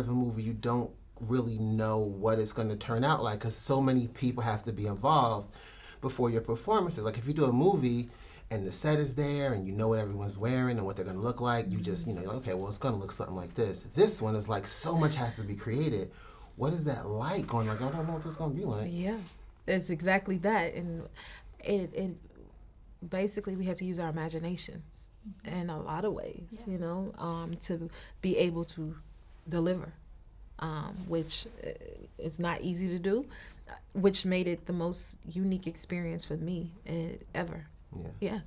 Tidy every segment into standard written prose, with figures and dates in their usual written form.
of a movie, you don't really know what it's going to turn out like because so many people have to be involved before your performances. Like if you do a movie and the set is there and you know what everyone's wearing and what they're going to look like, you just, you're like, okay, well, it's going to look something like this. This one is like so much has to be created. What is that like going like, I don't know what this is going to be like? Yeah, it's exactly that. And it basically we had to use our imaginations in a lot of ways, to be able to deliver, which is not easy to do, which made it the most unique experience for me ever. Yeah.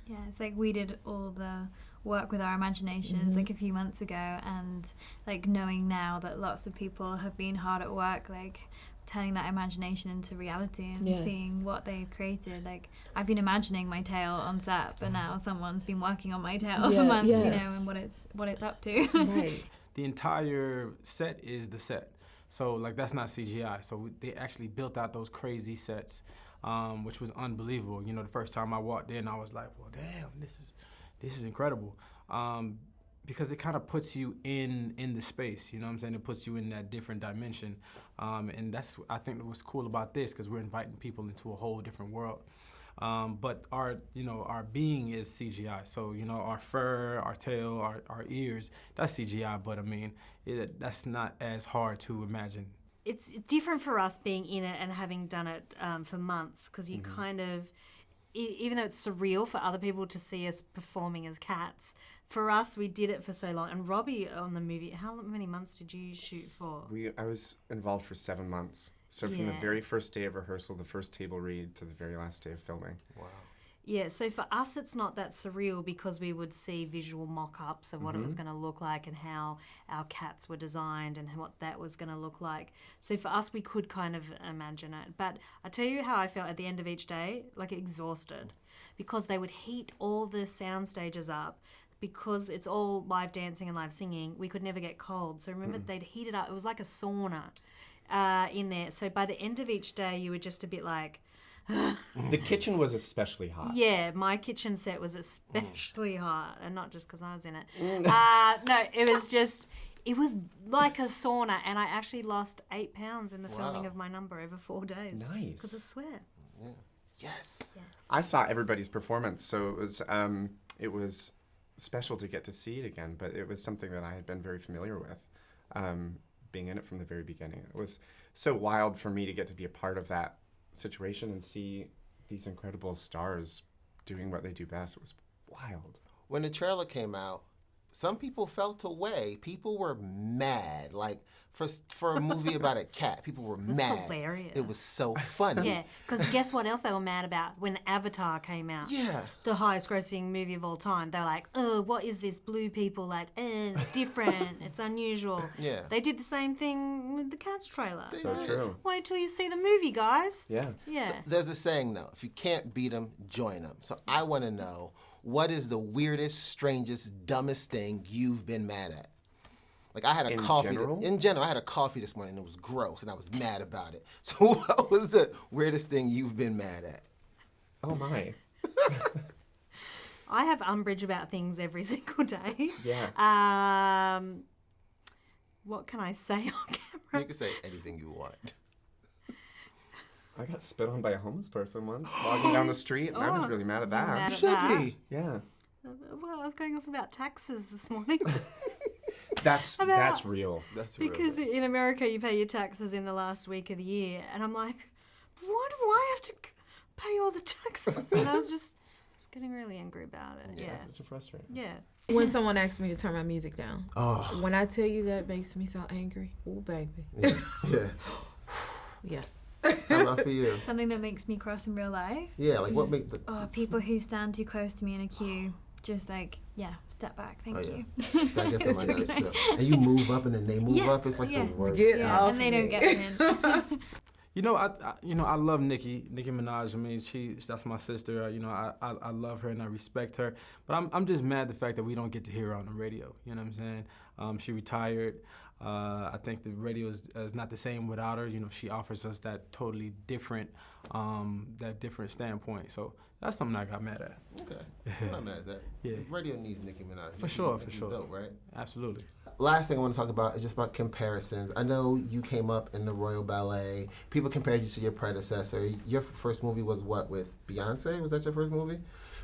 Yeah, it's like we did all the work with our imaginations like a few months ago, and like knowing now that lots of people have been hard at work, like turning that imagination into reality and seeing what they've created. Like I've been imagining my tail on set, but now someone's been working on my tail for months, and what it's up to. Right. The entire set is the set. So like that's not CGI. So they actually built out those crazy sets, which was unbelievable. The first time I walked in, I was like, well, damn, this is incredible. Because it kind of puts you in the space, you know what I'm saying? It puts you in that different dimension. And that's, I think, what's cool about this, because we're inviting people into a whole different world. But our being is CGI. So, our fur, our tail, our ears, that's CGI, but I mean, that's not as hard to imagine. It's different for us being in it and having done it for months, because you kind of, even though it's surreal for other people to see us performing as cats, for us, we did it for so long. And Robbie on the movie, how many months did you shoot for? I was involved for 7 months. So from the very first day of rehearsal, the first table read, to the very last day of filming. Wow. Yeah, so for us, it's not that surreal because we would see visual mock-ups of what it was going to look like and how our cats were designed and what that was going to look like. So for us, we could kind of imagine it. But I tell you how I felt at the end of each day, like exhausted, because they would heat all the sound stages up. Because it's all live dancing and live singing, we could never get cold. So remember, they'd heat it up. It was like a sauna in there. So by the end of each day, you were just a bit like... The kitchen was especially hot. Yeah, my kitchen set was especially hot, and not just because I was in it. No, it was like a sauna, and I actually lost 8 pounds in the filming of my number over 4 days. Nice. Because of sweat. Yeah. Yes. I saw everybody's performance, so it was special to get to see it again, but it was something that I had been very familiar with, being in it from the very beginning. It was so wild for me to get to be a part of that situation and see these incredible stars doing what they do best. It was wild. When the trailer came out, some people felt away. People were mad. Like, for a movie about a cat, people were mad. Hilarious. It was so funny. Yeah, because guess what else they were mad about? When Avatar came out. Yeah. The highest grossing movie of all time. They're like, oh, what is this? Blue people, like, it's different. It's unusual. Yeah. They did the same thing with the Cats trailer. So true. Wait till you see the movie, guys. Yeah. Yeah. So there's a saying, though, if you can't beat them, join them. So I want to know, what is the weirdest, strangest, dumbest thing you've been mad at? Like I had a coffee. In general, I had a coffee this morning and it was gross and I was mad about it. So what was the weirdest thing you've been mad at? Oh my. I have umbrage about things every single day. Yeah. What can I say on camera? You can say anything you want. I got spit on by a homeless person once, walking down the street, and I was really mad at that. Mad at Should that? be. Yeah. Well, I was going off about taxes this morning. That's real. That's real. Because in America, you pay your taxes in the last week of the year. And I'm like, why do I have to pay all the taxes? And I was just getting really angry about it. Yeah. It's frustrating. Yeah. When someone asks me to turn my music down, Oh. when I tell you that makes me so angry, ooh, baby. Yeah. Yeah. How about for you? Something that makes me cross in real life. Yeah, like what make the... People who stand too close to me in a queue, just like, step back, thank you. I guess that might not show. And you move up and then they move up. It's like the worst. And they don't get in. I love Nicki Minaj. I mean, that's my sister. I love her and I respect her. But I'm just mad the fact that we don't get to hear her on the radio. You know what I'm saying? She retired. I think the radio is not the same without her. She offers us that totally different, standpoint. So that's something I got mad at. Okay, I'm not mad at that. Yeah. Radio needs Nicki Minaj. For sure. Dope, right? Absolutely. last thing I want to talk about is just about comparisons. I know you came up in the Royal Ballet. People compared you to your predecessor. Your first movie was what, with Beyonce? Was that your first movie?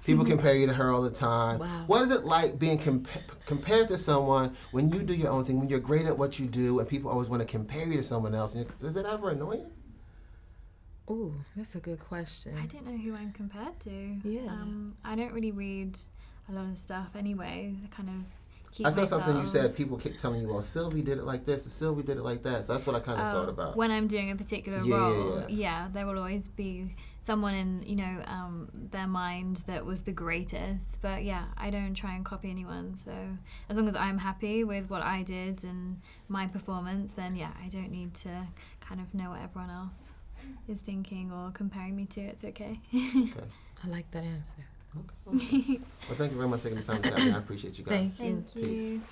People compare you to her all the time. Wow. What is it like being compared to someone when you do your own thing, when you're great at what you do, and people always want to compare you to someone else? Does that ever annoy you? Ooh, that's a good question. I don't know who I'm compared to. Yeah. I don't really read a lot of stuff anyway. I kind of keep I saw myself. something you said. People kept telling you, "Well, Sylvie did it like this, and Sylvie did it like that." So that's what I kind of thought about. When I'm doing a particular Yeah, role, yeah. there will always be someone in their mind that was the greatest. But yeah, I don't try and copy anyone. So as long as I'm happy with what I did and my performance, then yeah, I don't need to kind of know what everyone else is thinking or comparing me to. It's okay. Okay. I like that answer. Well, thank you very much for taking the time to have me. I appreciate you guys. Thank you. Thank you.